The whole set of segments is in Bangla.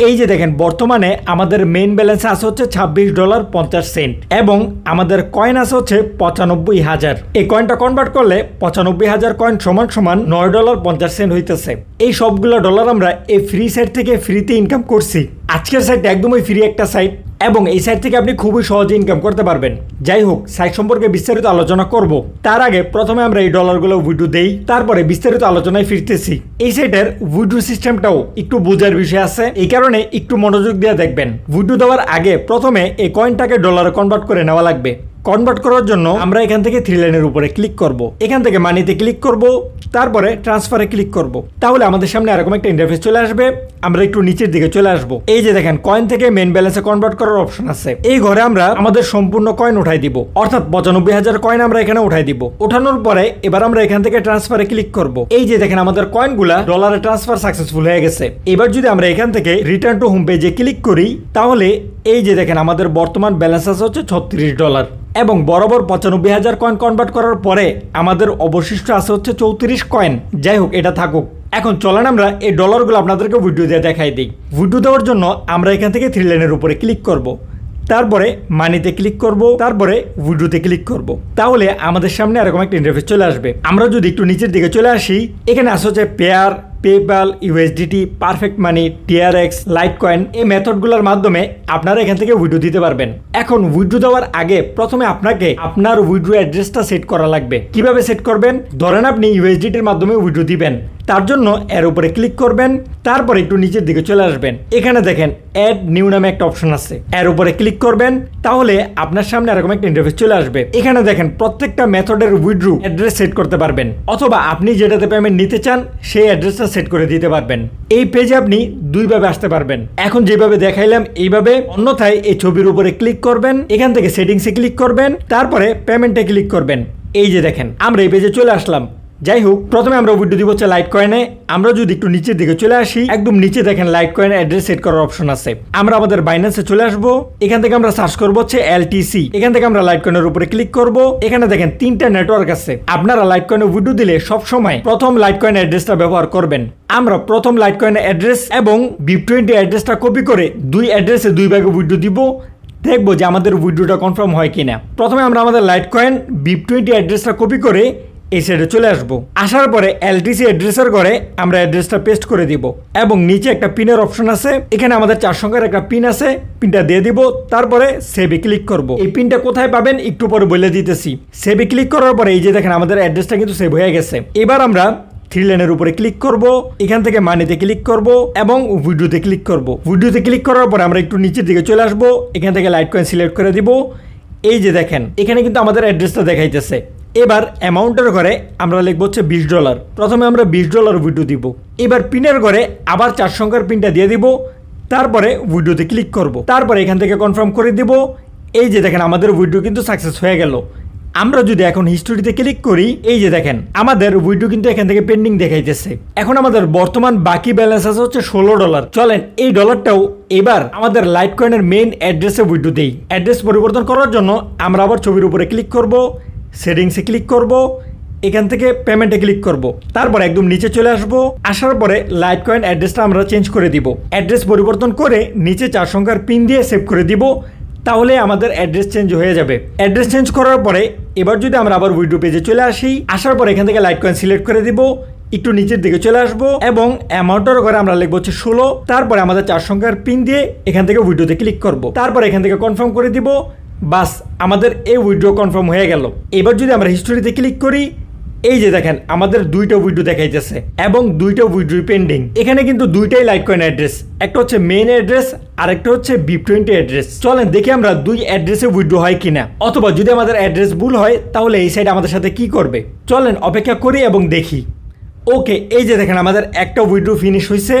এই যে দেখেন বর্তমানে আমাদের মেইন ব্যালেন্স আছে হচ্ছে $26.50 এবং আমাদের কয়েন আছে হচ্ছে 95,000। এই কয়েনটা কনভার্ট করলে 95,000 কয়েন সমান সমান $9.50 হইতেছে। এই সবগুলো ডলার আমরা এই ফ্রি সাইট থেকে ফ্রিতে ইনকাম করছি। আজকের সাইট একদমই ফ্রি একটা সাইট এবং এই সাইট থেকে আপনি খুবই সহজে ইনকাম করতে পারবেন। যাই হোক, সাইট সম্পর্কে বিস্তারিত আলোচনা করব। তার আগে প্রথমে আমরা এই ডলারগুলো উইথড্র দেই, তারপরে বিস্তারিত আলোচনায় ফিরতেছি। এই সাইটের উইথড্র সিস্টেমটাও একটু বোঝার বিষয় আছে, এই কারণে একটু মনোযোগ দিয়ে দেখবেন। উইথড্র দেওয়ার আগে প্রথমে এই কয়েনটাকে ডলারে কনভার্ট করে নেওয়া লাগবে। কনভার্ট করার জন্য আমরা এখান থেকে 3 লাইনের উপরে ক্লিক করব, এখান থেকে মানিতে ক্লিক করব, তারপরে ট্রান্সফারে ক্লিক করব। তাহলে আমাদের সামনে এরকম একটা ইন্টারফেস চলে আসবে। আমরা একটু নিচের দিকে চলে আসব। এই যে দেখেন কয়েন থেকে মেইন ব্যালেন্সে কনভার্ট করার অপশন আছে। এই ঘরে আমরা আমাদের সম্পূর্ণ কয়েন উঠাই দিব, অর্থাৎ 95,000 কয়েন আমরা এখানে উঠাই দিব। ওঠানোর পরে এবার আমরা এখান থেকে ট্রান্সফারে ক্লিক করব। এই যে দেখেন আমাদের কয়েনগুলা ডলারে ট্রান্সফার সাকসেসফুল হয়ে গেছে। এবার যদি আমরা এখান থেকে রিটার্ন টু হোম পেজে ক্লিক করি, তাহলে এই যে দেখেন আমাদের বর্তমান ব্যালেন্স আছে হচ্ছে $36 এবং বরাবর 95,000 কয়েন কনভার্ট করার পরে আমাদের অবশিষ্ট আছে হচ্ছে 34 কয়েন। যাই হোক, এটা থাকুক। এখন চলেন আমরা এই ডলারগুলো আপনাদেরকে উইথড্র দিয়ে দেখাই দিই। উইথড্র দেওয়ার জন্য আমরা এখান থেকে 3 লাইনের উপরে ক্লিক করব, তারপরে মানিতে ক্লিক করব, তারপরে উইথড্রতে ক্লিক করব। তাহলে আমাদের সামনে এরকম একটা ইন্টারফেস চলে আসবে। আমরা যদি একটু নিচের দিকে চলে আসি, এখানে আসে হচ্ছে পেয়ার, পেপ্যাল, ইউএসডিটি, পারফেক্ট মানি, টিআরএক্স, লাইটকয়েন। এই মেথডগুলোর মাধ্যমে আপনারা এখান থেকে উইথড্র দিতে পারবেন। এখন উইথড্র দেওয়ার আগে প্রথমে আপনাকে আপনার উইথড্র অ্যাড্রেসটা সেট করা লাগবে। কিভাবে সেট করবেন? ধরেন আপনি ইউএসডিটির মাধ্যমে উইথড্র দিবেন, তার জন্য এর উপরে ক্লিক করবেন, তারপরে একটু নিচের দিকে চলে আসবেন। এখানে দেখেন অ্যাড নিউ নামে একটা অপশন আছে, এর উপরে ক্লিক করবেন। তাহলে আপনার সামনে এরকম একটা ইন্টারফেস চলে আসবে। এখানে দেখেন প্রত্যেকটা মেথডের উইথড্র অ্যাড্রেস সেট করতে পারবেন, অথবা আপনি যেটাতে পেমেন্ট নিতে চান সেই অ্যাড্রেসটা সেট করে দিতে পারবেন। এই পেজে আপনি দুইভাবে আসতে পারবেন। এখন যেভাবে দেখাইলাম এইভাবে, অন্যথায় এই ছবির উপরে ক্লিক করবেন, এখান থেকে সেটিংসে ক্লিক করবেন, তারপরে পেমেন্টে ক্লিক করবেন। এই যে দেখেন আমরা এই পেজে চলে আসলাম। যাই হোক, প্রথমে আমরা উইথড্র দিব হচ্ছে লাইটকয়েনে। আমরা যদি একটু নিচের দিকে চলে আসি, একদম নিচে দেখেন লাইটকয়েন অ্যাড্রেস সেট করার অপশন আছে। আমরা আমাদের বাইন্যান্সে চলে আসবো, এখান থেকে আমরা সার্চ করবো হচ্ছে এলটিসি। এখান থেকে আমরা লাইটকয়েনের উপরে ক্লিক করব। এখানে দেখেন 3টা নেটওয়ার্ক আছে। আপনারা লাইটকয়েনে উইথড্র দিলে সব সময় প্রথম লাইটকয়েন অ্যাড্রেসটা ব্যবহার করবেন। আমরা প্রথম লাইটকয়েন অ্যাড্রেস এবং BIP20 অ্যাড্রেসটা কপি করে দুই অ্যাড্রেসে দুই ভাগে উইথড্র দিব। দেখবো যে আমাদের উইথড্রটা কনফার্ম হয় কিনা। প্রথমে আমরা আমাদের লাইটকয়েন BIP20 অ্যাড্রেসটা কপি করে এই সাইডে চলে আসবো। আসার পরে এলটিসি অ্যাড্রেসের ঘরে আমরা অ্যাড্রেসটা পেস্ট করে দিব এবং নিচে একটা পিনের অপশন আছে। এখানে আমাদের 4 সংখ্যার একটা পিন আছে, পিনটা দিয়ে দিব, তারপরে সেভে ক্লিক করব। এই পিনটা কোথায় পাবেন একটু পরে বলে দিতেছি। সেভে ক্লিক করার পরে এই যে দেখেন আমাদের অ্যাড্রেসটা কিন্তু সেভ হয়ে গেছে। এবার আমরা 3 লাইনের উপরে ক্লিক করব, এখান থেকে মানিতে ক্লিক করব এবং উইথড্রতে ক্লিক করব। উইথড্রতে ক্লিক করার পরে আমরা একটু নিচের দিকে চলে আসবো, এখান থেকে লাইটকয়েন সিলেক্ট করে দিব। এই যে দেখেন এখানে কিন্তু আমাদের অ্যাড্রেসটা দেখাইতেছে। এবার অ্যামাউন্টের ঘরে আমরা লিখবো হচ্ছে $20। প্রথমে আমরা $20 উইথড্র দিব। এবার পিনের ঘরে আবার 4 সংখ্যার পিনটা দিয়ে দিব, তারপরে উইথড্রতে ক্লিক করব। তারপরে এখান থেকে কনফার্ম করে দিব। এই যে দেখেন আমাদের উইথড্র কিন্তু সাকসেস হয়ে গেল। আমরা যদি এখন হিস্টোরিতে ক্লিক করি, এই যে দেখেন আমাদের উইথড্র কিন্তু এখান থেকে পেন্ডিং দেখাইতেছে। এখন আমাদের বর্তমান বাকি ব্যালেন্স আছে হচ্ছে $16। চলেন এই ডলারটাও এবার আমাদের লাইটকয়েনের মেইন অ্যাড্রেসে উইথড্র দেই। অ্যাড্রেস পরিবর্তন করার জন্য আমরা আবার ছবির উপরে ক্লিক করব, সেটিংসে ক্লিক করব, এখান থেকে পেমেন্টে ক্লিক করব, তারপর একদম নিচে চলে আসব। আসার পরে লাইটকয়েন অ্যাড্রেসটা আমরা চেঞ্জ করে দিব। অ্যাড্রেস পরিবর্তন করে নিচে 4 সংখ্যার পিন দিয়ে সেভ করে দিব। তাহলে আমাদের অ্যাড্রেস চেঞ্জ হয়ে যাবে। অ্যাড্রেস চেঞ্জ করার পরে এবার যদি আমরা আবার উইথড্র পেজে চলে আসি, আসার পর এখান থেকে লাইটকয়েন সিলেক্ট করে দিব, একটু নিচের দিকে চলে আসবো এবং অ্যামাউন্টের ঘরে আমরা লিখবো হচ্ছে 16। তারপরে আমাদের 4 সংখ্যার পিন দিয়ে এখান থেকে উইথড্রতে ক্লিক করব, তারপর এখান থেকে কনফার্ম করে দিব। বাস আমাদের এই উইথড্র কনফার্ম হয়ে গেল। এবার যদি আমরা হিস্টোরিতে ক্লিক করি, এই যে দেখেন আমাদের 2টা উইথড্র দেখাইতেছে এবং 2টা উইথড্র পেন্ডিং। এখানে কিন্তু 2টাই লাইটকয়েন অ্যাড্রেস, একটা হচ্ছে মেইন অ্যাড্রেস আর একটা হচ্ছে BIP20 অ্যাড্রেস। চলেন দেখি আমরা 2 অ্যাড্রেসে উইথড্র হয় কিনা, অথবা যদি আমাদের অ্যাড্রেস ভুল হয় তাহলে এই সাইড আমাদের সাথে কি করবে। চলেন অপেক্ষা করি এবং দেখি। ওকে, এই যে দেখেন আমাদের একটা উইথড্র ফিনিশ হয়েছে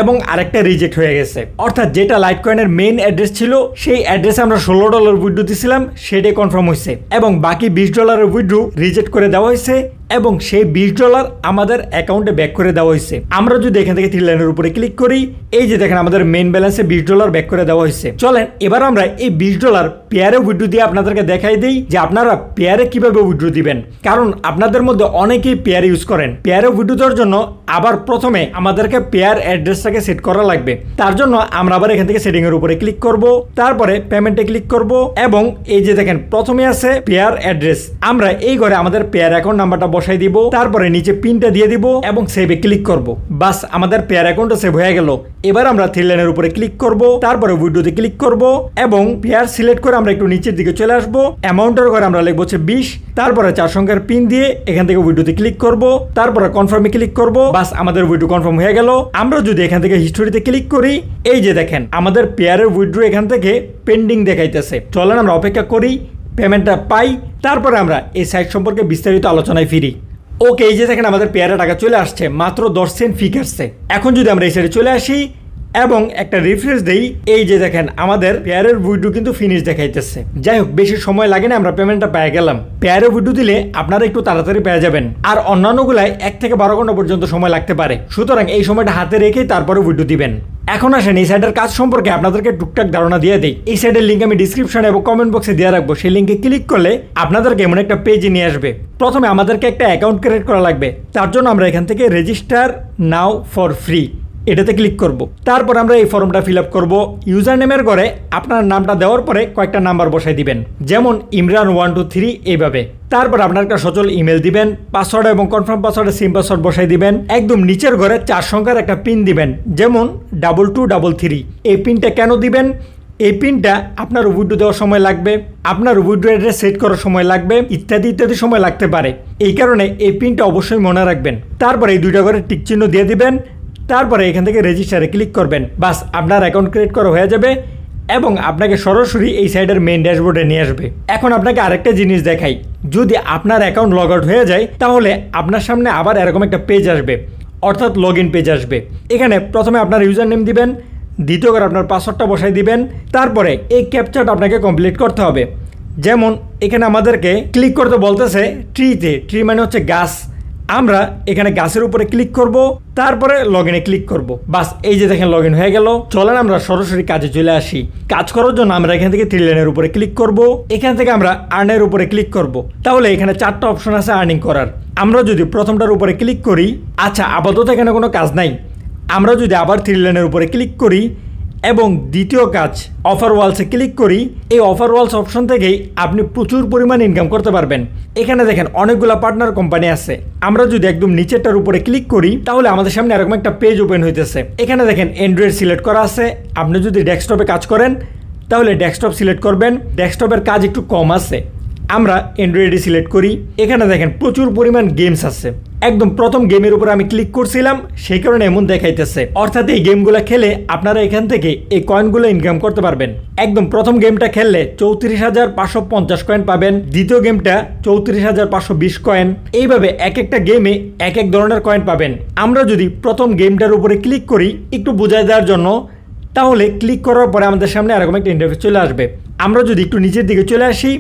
এবং আরেকটা রিজেক্ট হয়ে গেছে। অর্থাৎ যেটা লাইটকয়েনের মেইন অ্যাড্রেস ছিল সেই অ্যাড্রেসে আমরা $16 উইথড্র দিছিলাম, সেটাই কনফার্ম হয়েছে এবং বাকি $20 উইথড্র রিজেক্ট করে দেওয়া হয়েছে। এবং সেই $20 আমাদের অ্যাকাউন্টে ব্যাক করে দেওয়া হয়েছে। আমরা যদি এখান থেকে 3 লাইনের উপরে ক্লিক করি, এই যে দেখেন আমাদের মেইন ব্যালেন্সে $20 ব্যাক করে দেওয়া হয়েছে। চলেন এবার আমরা এই $20 পেয়ারে উইথড্র দিয়ে আপনাদেরকে দেখাই দিই যে আপনারা পেয়ারে কিভাবে উইথড্র দিবেন, কারণ আপনাদের মধ্যে অনেকেই পেয়ার ইউজ করেন। পেয়ারে উইথড্র দেওয়ার জন্য আবার প্রথমে আমাদেরকে পেয়ার অ্যাড্রেসটাকে সেট করা লাগবে। তার জন্য আমরা আবার এখান থেকে সেটিং এর উপরে ক্লিক করব, তারপরে পেমেন্টে ক্লিক করব এবং এই যে দেখেন প্রথমে আছে পেয়ার অ্যাড্রেস। আমরা এই ঘরে আমাদের পেয়ার অ্যাকাউন্ট নাম্বারটা বসাই দিব, তারপরে নিচে পিনটা দিয়ে দিব এবং সেভে ক্লিক করব। বাস আমাদের পেয়ার অ্যাকাউন্টটা সেভ হয়ে গেল। এবার আমরা 3 লাইনের উপরে ক্লিক করব, তারপরে উইথড্রোতে ক্লিক করব এবং পেয়ার সিলেক্ট করে আমরা একটু নিচের দিকে চলে আসব। অ্যামাউন্টের ঘরে আমরা লিখব হচ্ছে 20, তারপরে 4 সংখ্যার পিন দিয়ে এখান থেকে উইথড্রোতে ক্লিক করব, তারপরে কনফার্মে ক্লিক করব। বাস আমাদের উইথড্রো কনফার্ম হয়ে গেল। আমরা যদি এখান থেকে হিস্টোরিতে ক্লিক করি, এই যে দেখেন আমাদের পেয়ারের উইথড্রো এখান থেকে পেন্ডিং দেখাইতেছে। চলেন আমরা অপেক্ষা করি পেমেন্টটা পাই, তারপরে আমরা এই সাইট সম্পর্কে বিস্তারিত আলোচনায় ফিরি। ওকে, এই যে দেখেন আমাদের পেয়ারে টাকা চলে আসছে, মাত্র 10 সেন্ট ফি কাটছে। এখন যদি আমরা এই সাইডে চলে আসি এবং একটা রিফ্রেশ দেই, এই যে দেখেন আমাদের পেয়ারের উইথড্রো কিন্তু ফিনিশ দেখাইতেছে। যাই হোক, বেশি সময় লাগে না, আমরা পেমেন্টটা পেয়ে গেলাম। পেয়ারের উইথড্রো দিলে আপনারা একটু তাড়াতাড়ি পেয়ে যাবেন, আর অন্যান্যগুলাই 1 থেকে 12 ঘন্টা পর্যন্ত সময় লাগতে পারে। সুতরাং এই সময়টা হাতে রেখেই তারপরে উইথড্রো দিবেন। এখন আসেন এই সাইটের কাজ সম্পর্কে আপনাদেরকে টুকটাক ধারণা দিয়ে দেই। এই সাইটের লিঙ্ক আমি ডিসক্রিপশনে এবং কমেন্ট বক্সে দিয়ে রাখবো। সেই লিঙ্কে ক্লিক করলে আপনাদেরকে এমন একটা পেজে নিয়ে আসবে। প্রথমে আমাদেরকে একটা অ্যাকাউন্ট ক্রিয়েট করা লাগবে। তার জন্য আমরা এখান থেকে রেজিস্টার নাও ফর ফ্রি এটাতে ক্লিক করব। তারপর আমরা এই ফর্মটা ফিল আপ করবো। ইউজার নেমের ঘরে আপনার নামটা দেওয়ার পরে কয়েকটা নাম্বার বসাই দিবেন, যেমন ইমরান 123 এইভাবে। তারপর আপনার একটা সচল ইমেল দিবেন, পাসওয়ার্ড এবং কনফার্ম পাসওয়ার্ডে সিম পাসওয়ার্ড বসাই দিবেন। একদম নিচের ঘরে 4 সংখ্যার একটা পিন দিবেন, যেমন 2233। এই পিনটা কেন দিবেন? এই পিনটা আপনার উইথড্রো দেওয়ার সময় লাগবে, আপনার উইথড্রো অ্যাড্রেস সেট করার সময় লাগবে, ইত্যাদি ইত্যাদি সময় লাগতে পারে। এই কারণে এই পিনটা অবশ্যই মনে রাখবেন। তারপরে এই 2টা ঘরে টিক চিহ্ন দিয়ে দিবেন, তারপরে এখান থেকে রেজিস্টারে ক্লিক করবেন। বাস আপনার অ্যাকাউন্ট ক্রিয়েট করা হয়ে যাবে এবং আপনাকে সরাসরি এই সাইটের মেইন ড্যাশবোর্ডে নিয়ে আসবে। এখন আপনাকে আরেকটা জিনিস দেখাই, যদি আপনার অ্যাকাউন্ট লগ আউট হয়ে যায় তাহলে আপনার সামনে আবার এরকম একটা পেজ আসবে, অর্থাৎ লগ ইন পেজ আসবে। এখানে প্রথমে আপনার ইউজার নেম দিবেন, দ্বিতীয় করে আপনার পাসওয়ার্ডটা বসাই দিবেন, তারপরে এই ক্যাপচাটা আপনাকে কমপ্লিট করতে হবে। যেমন এখানে আমাদেরকে ক্লিক করতে বলতেছে ট্রিতে, ট্রি মানে হচ্ছে গাছ। আমরা এখানে গাছের উপরে ক্লিক করব, তারপরে লগ ইনে ক্লিক করব। বাস এই যে দেখেন লগ ইন হয়ে গেল। চলেন আমরা সরাসরি কাজে চলে আসি। কাজ করার জন্য আমরা এখান থেকে 3 লাইনের উপরে ক্লিক করব, এখান থেকে আমরা আর্নের উপরে ক্লিক করব। তাহলে এখানে 4টা অপশন আছে আর্নিং করার। আমরা যদি প্রথমটার উপরে ক্লিক করি, আচ্ছা আপাতত এখানে কোনো কাজ নাই। আমরা যদি আবার 3 লাইনের উপরে ক্লিক করি এবং দ্বিতীয় কাজ অফার ওয়ালসে ক্লিক করি, এই অফার ওয়ালস অপশন থেকেই আপনি প্রচুর পরিমাণ ইনকাম করতে পারবেন। এখানে দেখেন অনেকগুলো পার্টনার কোম্পানি আছে। আমরা যদি একদম নিচেরটার উপরে ক্লিক করি তাহলে আমাদের সামনে এরকম একটা পেজ ওপেন হইতেছে। এখানে দেখেন অ্যান্ড্রয়েড সিলেক্ট করা আছে। আপনি যদি ডেস্কটপে কাজ করেন তাহলে ডেস্কটপ সিলেক্ট করবেন। ডেস্কটপের কাজ একটু কম আছে, আমরা অ্যান্ড্রয়েডে সিলেক্ট করি। এখানে দেখেন প্রচুর পরিমাণ গেমস আছে। একদম প্রথম গেমের উপর আমি ক্লিক করছিলাম, সেই কারণে এমন দেখাইতেছে। অর্থাৎ এই গেমগুলো খেলে আপনারা এখান থেকে এই কয়েনগুলো ইনকাম করতে পারবেন। একদম প্রথম গেমটা খেললে 34,550 কয়েন পাবেন, দ্বিতীয় গেমটা 34,520 কয়েন। এইভাবে এক একটা গেমে এক এক ধরনের কয়েন পাবেন। আমরা যদি প্রথম গেমটার উপরে ক্লিক করি একটু বোঝাই দেওয়ার জন্য, তাহলে ক্লিক করার পরে আমাদের সামনে এরকম একটা ইন্টারফেস চলে আসবে। আমরা যদি একটু নিচের দিকে চলে আসি,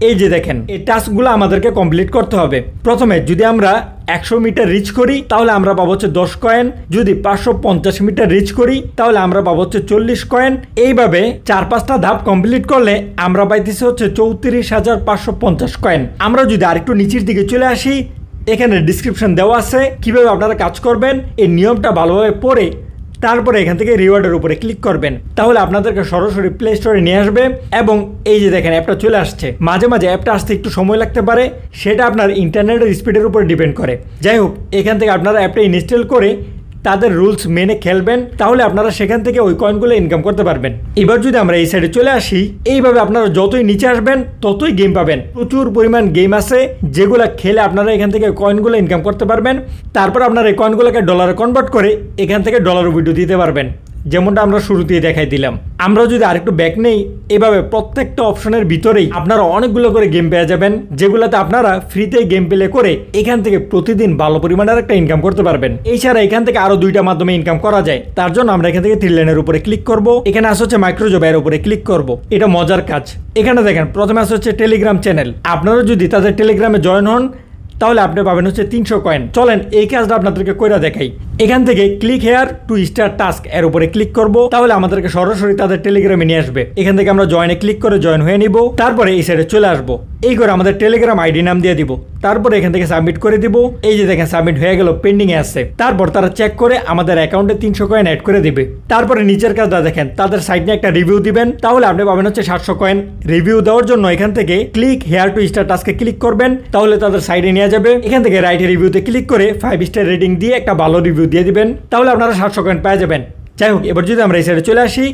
এই যে দেখেন এই টাস্কগুলো আমাদেরকে কমপ্লিট করতে হবে। প্রথমে যদি আমরা 100 মিটার রিচ করি তাহলে আমরা পাবো হচ্ছে 10 কয়েন, যদি 550 মিটার রিচ করি তাহলে আমরা পাবো হচ্ছে 40 কয়েন। এইভাবে 4-5টা ধাপ কমপ্লিট করলে আমরা পাইতেছি হচ্ছে 34,550 কয়েন। আমরা যদি আরেকটু নিচের দিকে চলে আসি, এখানে ডিসক্রিপশন দেওয়া আছে কিভাবে আপনারা কাজ করবেন। এই নিয়মটা ভালোভাবে পড়ে তারপরে এখান থেকে রিওয়ার্ডের উপরে ক্লিক করবেন, তাহলে আপনাদেরকে সরাসরি প্লে স্টোরে নিয়ে আসবে এবং এই যে দেখেন অ্যাপটা চলে আসছে। মাঝে মাঝে অ্যাপটা আসতে একটু সময় লাগতে পারে, সেটা আপনার ইন্টারনেটের স্পিডের উপর ডিপেন্ড করে। যাই হোক, এখান থেকে আপনারা অ্যাপটা ইনস্টল করে তাদের রুলস মেনে খেলবেন, তাহলে আপনারা সেখান থেকে ওই কয়েনগুলো ইনকাম করতে পারবেন। এবার যদি আমরা এই সাইডে চলে আসি, এইভাবে আপনারা যতই নিচে আসবেন ততই গেম পাবেন। প্রচুর পরিমাণ গেম আছে যেগুলো খেলে আপনারা এখান থেকে কয়েনগুলো ইনকাম করতে পারবেন। তারপর আপনারা এই কয়েনগুলোকে ডলারে কনভার্ট করে এখান থেকে ডলার ভিডিও দিতে পারবেন, যেমনটা আমরা শুরুতেই দেখাই দিলাম। আমরা যদি আরেকটু ব্যাক নেই, এভাবে প্রত্যেকটা অপশনের ভিতরেই আপনারা অনেকগুলো করে গেম পেয়ে যাবেন, যেগুলোতে আপনারা ফ্রিতে গেম প্লে করে এখান থেকে প্রতিদিন ভালো পরিমাণের একটা ইনকাম করতে পারবেন। এছাড়া এখান থেকে আরো 2টা মাধ্যমে ইনকাম করা যায়। তার জন্য আমরা এখান থেকে 3 লাইনের উপরে ক্লিক করব। এখানে আসছে হচ্ছে মাইক্রোজব এর উপরে ক্লিক করব। এটা মজার কাজ। এখানে দেখেন প্রথমে আসছে হচ্ছে টেলিগ্রাম চ্যানেল। আপনারা যদি তাদের টেলিগ্রামে জয়েন হন তাহলে আপনি পাবেন হচ্ছে 300 কয়েন। চলেন এই কাজটা আপনাদেরকে কইরা দেখাই। এখান থেকে click here to start task এর উপরে ক্লিক করব, তাহলে আমাদেরকে সরাসরি তাদের টেলিগ্রামে নিয়ে আসবে। এখান থেকে আমরা জয়েনে ক্লিক করে জয়েন হয়ে নিব, তারপরে এই সাইডে চলে আসবো। এই করে আমাদের টেলিগ্রাম আইডি নাম দিয়ে দিব, তারপরে এখান থেকে সাবমিট করে দিব। এই যে দেখেন সাবমিট হয়ে গেল, পেন্ডিং এ আছে। তারপর তারা চেক করে আমাদের অ্যাকাউন্টে 300 কয়েন অ্যাড করে দিবে। তারপরে নিচের কাজটা দেখেন, তাদের সাইডে একটা রিভিউ দিবেন, তাহলে আপনি পাবেন হচ্ছে 700 কয়েন। রিভিউ দেওয়ার জন্য এখান থেকে ক্লিক হেয়ার টু স্টার টাস্কে ক্লিক করবেন, তাহলে তাদের সাইডে নিয়ে যাবে। এখান থেকে রাইট রিভিউতে ক্লিক করে 5 স্টার রেটিং দিয়ে একটা ভালো রিভিউ দিয়ে দিবেন, তাহলে আপনারা 700 কয়েন পেয়ে যাবেন। যাই হোক, এবার যদি আমরা এই সাইডে চলে আসি,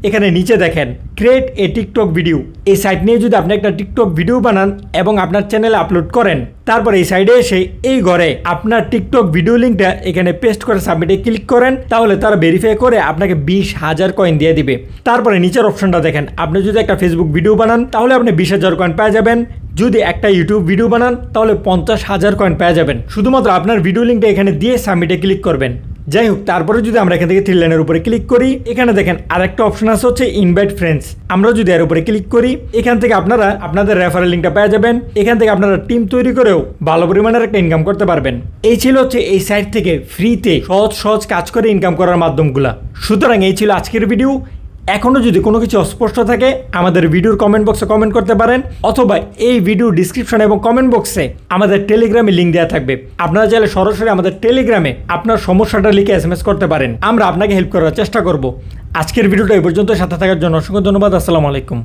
এখানে নিচে দেখেন ক্রিয়েট এ টিকটক ভিডিও। এই সাইট নিয়ে যদি আপনি একটা টিকটক ভিডিও বানান এবং আপনার চ্যানেলে আপলোড করেন, তারপর এই সাইডে এসে এই ঘরে আপনার টিকটক ভিডিও লিঙ্কটা এখানে পেস্ট করে সাবমিটে ক্লিক করেন, তাহলে তারা ভেরিফাই করে আপনাকে 20,000 কয়েন দিয়ে দিবে। তারপরে নিচের অপশনটা দেখেন, আপনি যদি একটা ফেসবুক ভিডিও বানান তাহলে আপনি 20,000 কয়েন পেয়ে যাবেন। যদি একটা ইউটিউব ভিডিও বানান তাহলে 50,000 কয়েন পেয়ে যাবেন। শুধুমাত্র আপনার ভিডিও লিঙ্কটা এখানে দিয়ে সাবমিটে ক্লিক করবেন। যাই হোক, তারপরে যদি আমরা এখান থেকে 3 লাইনের উপরে ক্লিক করি, এখানে দেখেন আরেকটা অপশন আছে হচ্ছে ইনভাইট ফ্রেন্ডস। আমরা যদি এর উপরে ক্লিক করি, এখান থেকে আপনারা আপনাদের রেফারেল লিঙ্কটা পেয়ে যাবেন। এখান থেকে আপনারা টিম তৈরি করেও ভালো পরিমাণের একটা ইনকাম করতে পারবেন। এই ছিল হচ্ছে এই সাইট থেকে ফ্রিতে সহজ কাজ করে ইনকাম করার মাধ্যমগুলা। সুতরাং এই ছিল আজকের ভিডিও। এখনও যদি কোনো কিছু অস্পষ্ট থাকে আমাদের ভিডিওর কমেন্ট বক্সে কমেন্ট করতে পারেন, অথবা এই ভিডিও ডিসক্রিপশন এবং কমেন্ট বক্সে আমাদের টেলিগ্রামে লিঙ্ক দেওয়া থাকবে। আপনারা চাইলে সরাসরি আমাদের টেলিগ্রামে আপনার সমস্যাটা লিখে SMS করতে পারেন, আমরা আপনাকে হেল্প করার চেষ্টা করব। আজকের ভিডিওটা এই পর্যন্ত, সাথে থাকার জন্য অসংখ্য ধন্যবাদ। আসসালামু আলাইকুম।